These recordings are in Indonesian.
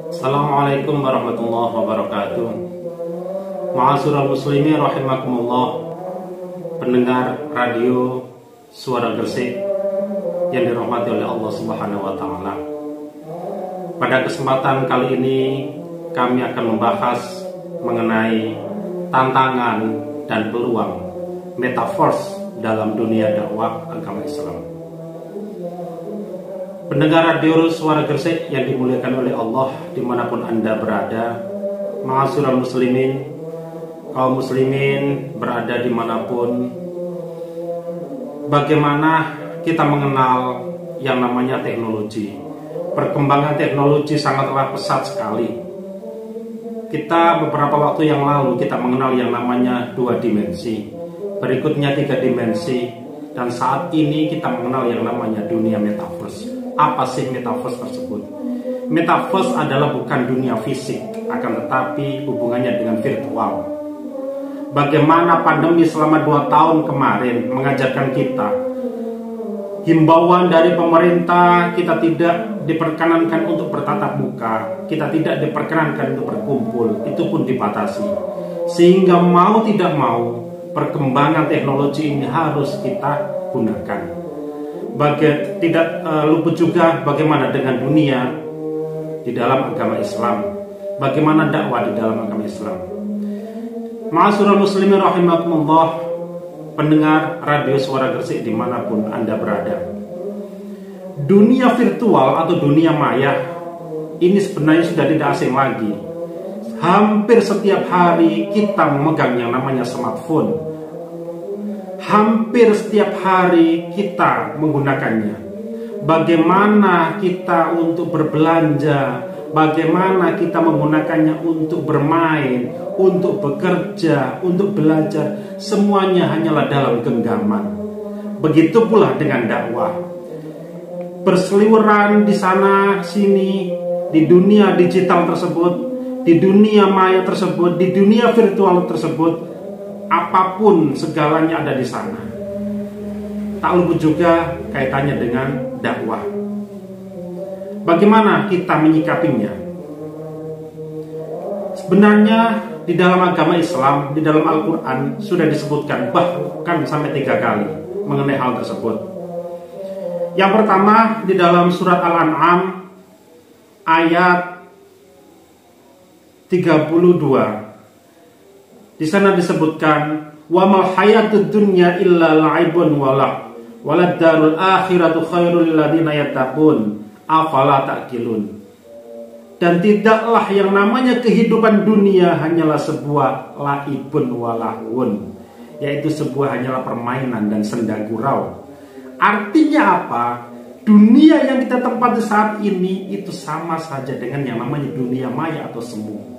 Assalamualaikum warahmatullahi wabarakatuh. Ma'asyiral muslimin rahimakumullah, pendengar radio Suara Gresik yang dirahmati oleh Allah Subhanahu wa taala. Pada kesempatan kali ini kami akan membahas mengenai tantangan dan peluang metaverse dalam dunia dakwah agama Islam. Pendengar radio Suara Gresik yang dimuliakan oleh Allah dimanapun Anda berada, ma'asyiral muslimin, kaum muslimin berada dimanapun, bagaimana kita mengenal yang namanya teknologi. Perkembangan teknologi sangatlah pesat sekali. Kita beberapa waktu yang lalu kita mengenal yang namanya 2 dimensi, berikutnya 3 dimensi, dan saat ini kita mengenal yang namanya dunia metaverse. Apa sih metaverse tersebut? Metaverse adalah bukan dunia fisik, akan tetapi hubungannya dengan virtual. Bagaimana pandemi selama 2 tahun kemarin mengajarkan kita, himbauan dari pemerintah, kita tidak diperkenankan untuk bertatap muka, kita tidak diperkenankan untuk berkumpul, itu pun dibatasi. Sehingga mau tidak mau, perkembangan teknologi ini harus kita gunakan. Tidak luput juga bagaimana dengan dunia di dalam agama Islam, bagaimana dakwah di dalam agama Islam. Ma'asyiral muslimin rahimakumullah, pendengar radio Suara Gresik dimanapun Anda berada. Dunia virtual atau dunia maya ini sebenarnya sudah tidak asing lagi. Hampir setiap hari kita memegang yang namanya smartphone. Hampir setiap hari kita menggunakannya. Bagaimana kita untuk berbelanja, bagaimana kita menggunakannya untuk bermain, untuk bekerja, untuk belajar, semuanya hanyalah dalam genggaman. Begitu pula dengan dakwah. Berseliweran di sana sini, di dunia digital tersebut, di dunia maya tersebut, di dunia virtual tersebut, apapun segalanya ada di sana. Tak luput juga kaitannya dengan dakwah. Bagaimana kita menyikapinya? Sebenarnya di dalam agama Islam, di dalam Al-Quran sudah disebutkan bahkan sampai 3 kali mengenai hal tersebut. Yang pertama di dalam surat Al-An'am ayat 32. Di sana disebutkan, wa mal hayatud dunya illa la'ibun walad darul akhiratu khairul lil ladzina yattaqun afala ta'qilun. Dan tidaklah yang namanya kehidupan dunia hanyalah sebuah laibun walahun, yaitu sebuah hanyalah permainan dan senda gurau. Artinya apa? Dunia yang kita tempati saat ini itu sama saja dengan yang namanya dunia maya atau semu.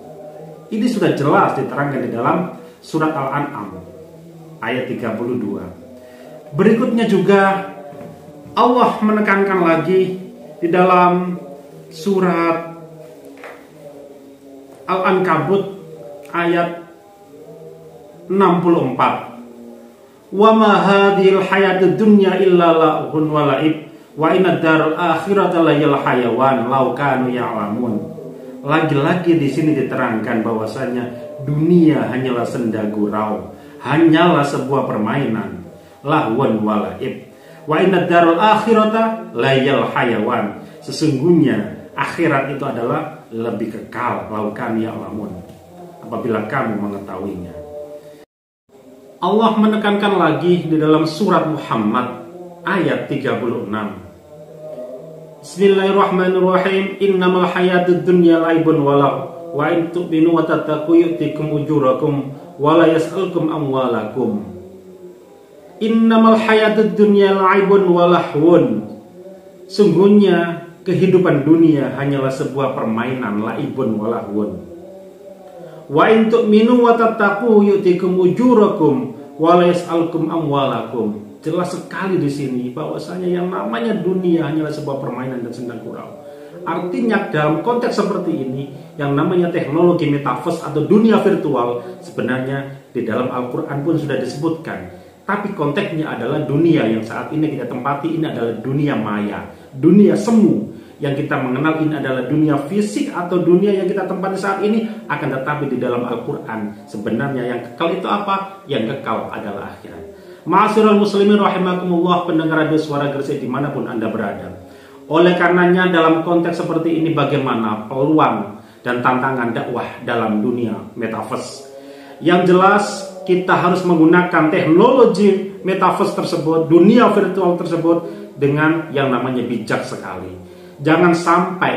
Ini sudah jelas diterangkan di dalam surat Al-An'am ayat 32. Berikutnya juga Allah menekankan lagi di dalam surat Al-Ankabut ayat 64. Wa ma hadhil hayatud dunya illa la'ibun wa la'ib wa inad darul akhirata layal hayawan law kanu ya'lamun. Lagi-lagi di sini diterangkan bahwasanya dunia hanyalah senda gurau, hanyalah sebuah permainan, lahwan walaib. Wa inad darul akhirata layal hayawan. Sesungguhnya akhirat itu adalah lebih kekal, laukan ya'lamun, apabila kamu mengetahuinya. Allah menekankan lagi di dalam surat Muhammad ayat 36. Bismillahirrahmanirrahim. Innamal hayatud dunya laibun walau wa in tu'minu wa tattaqu yu'tikum ujurakum wa la yas'alukum amwalakum. Innamal hayatud dunya laibun walahun. Sungguhnya kehidupan dunia hanyalah sebuah permainan, laibun walahun. Wa in tu'minu wa tattaqu yu'tikum ujurakum wa la yas'alukum amwalakum. Jelas sekali di sini bahwasanya yang namanya dunia hanyalah sebuah permainan dan senda gurau. Artinya dalam konteks seperti ini, yang namanya teknologi metaverse atau dunia virtual sebenarnya di dalam Al-Quran pun sudah disebutkan. Tapi konteksnya adalah dunia yang saat ini kita tempati ini adalah dunia maya, dunia semu, Yang kita mengenal ini adalah dunia fisik atau dunia yang kita tempati saat ini, akan tetapi di dalam Al-Quran sebenarnya yang kekal itu apa? Yang kekal adalah akhirat. Ma'asyiral muslimin rahimakumullah, pendengar radio Suara Gresik dimanapun Anda berada. Oleh karenanya dalam konteks seperti ini, bagaimana peluang dan tantangan dakwah dalam dunia metaverse? Yang jelas kita harus menggunakan teknologi metaverse tersebut, dunia virtual tersebut, dengan yang namanya bijak sekali. Jangan sampai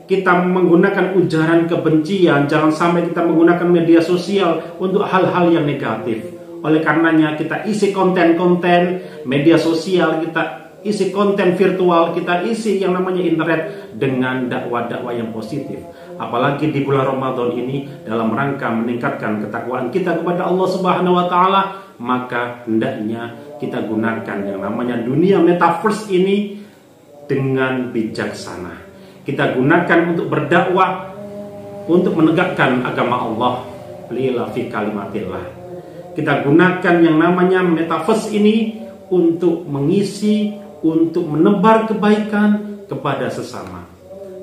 kita menggunakan ujaran kebencian, jangan sampai kita menggunakan media sosial untuk hal-hal yang negatif. Oleh karenanya kita isi konten-konten media sosial, kita isi konten virtual, kita isi yang namanya internet dengan dakwah-dakwah yang positif. Apalagi di bulan Ramadan ini dalam rangka meningkatkan ketakwaan kita kepada Allah Subhanahu wa taala, maka hendaknya kita gunakan yang namanya dunia metaverse ini dengan bijaksana. Kita gunakan untuk berdakwah, untuk menegakkan agama Allah, lillah fi kalimatillah. Kita gunakan yang namanya metaverse ini untuk mengisi, untuk menebar kebaikan kepada sesama.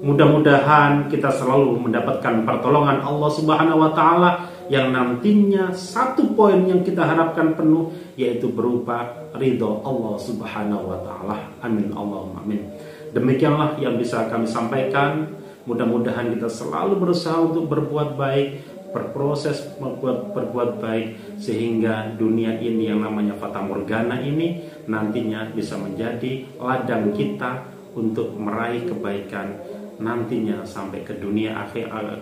Mudah-mudahan kita selalu mendapatkan pertolongan Allah Subhanahu wa taala, yang nantinya satu poin yang kita harapkan penuh, yaitu berupa ridho Allah Subhanahu wa taala. Amin Allahumma amin. Demikianlah yang bisa kami sampaikan. Mudah-mudahan kita selalu berusaha untuk berbuat baik, berproses berbuat baik, sehingga dunia ini yang namanya fata morgana ini nantinya bisa menjadi ladang kita untuk meraih kebaikan nantinya sampai ke dunia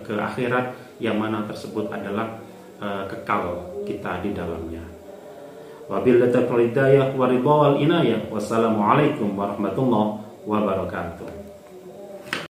ke akhirat, yang mana tersebut adalah kekal kita di dalamnya. Wabillahi taufiq wal hidayah wa ridha wal inayah. Wassalamualaikum warahmatullahi wabarakatuh.